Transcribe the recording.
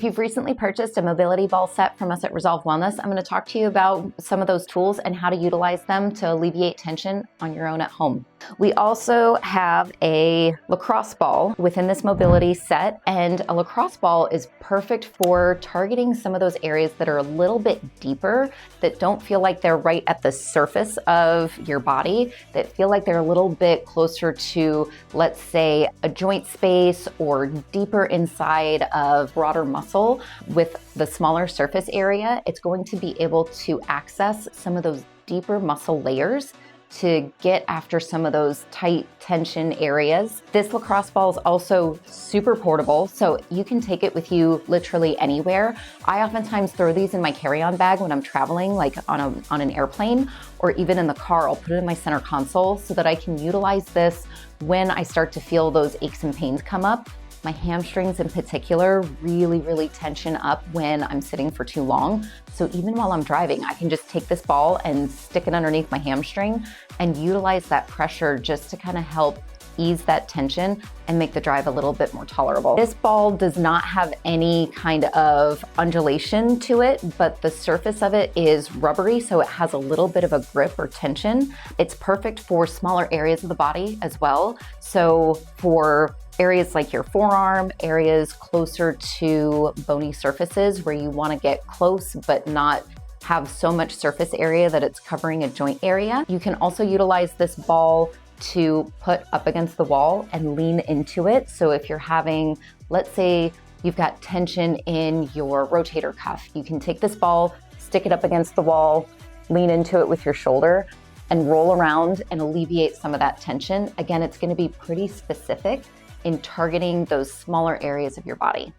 you've recently purchased a mobility ball set from us at Resolve Wellness, I'm going to talk to you about some of those tools and how to utilize them to alleviate tension on your own at home. We also have a lacrosse ball within this mobility set, and a lacrosse ball is perfect for targeting some of those areas that are a little bit deeper, that don't feel like they're right at the surface of your body, that feel like they're a little bit closer to, let's say, a joint space or deeper inside of broader muscle. With the smaller surface area, it's going to be able to access some of those deeper muscle layers to get after some of those tight tension areas. This lacrosse ball is also super portable, so you can take it with you literally anywhere. I oftentimes throw these in my carry-on bag when I'm traveling, like on an airplane, or even in the car. I'll put it in my center console so that I can utilize this when I start to feel those aches and pains come up. My hamstrings in particular really tension up when I'm sitting for too long. So even while I'm driving, I can just take this ball and stick it underneath my hamstring and utilize that pressure just to kind of help ease that tension and make the drive a little bit more tolerable. This ball does not have any kind of undulation to it, but the surface of it is rubbery, so it has a little bit of a grip or tension. It's perfect for smaller areas of the body as well. So for areas like your forearm, areas closer to bony surfaces where you want to get close but not have so much surface area that it's covering a joint area. You can also utilize this ball to put up against the wall and lean into it. So if you're having, let's say you've got tension in your rotator cuff, you can take this ball, stick it up against the wall, lean into it with your shoulder, and roll around and alleviate some of that tension. Again, it's going to be pretty specific in targeting those smaller areas of your body.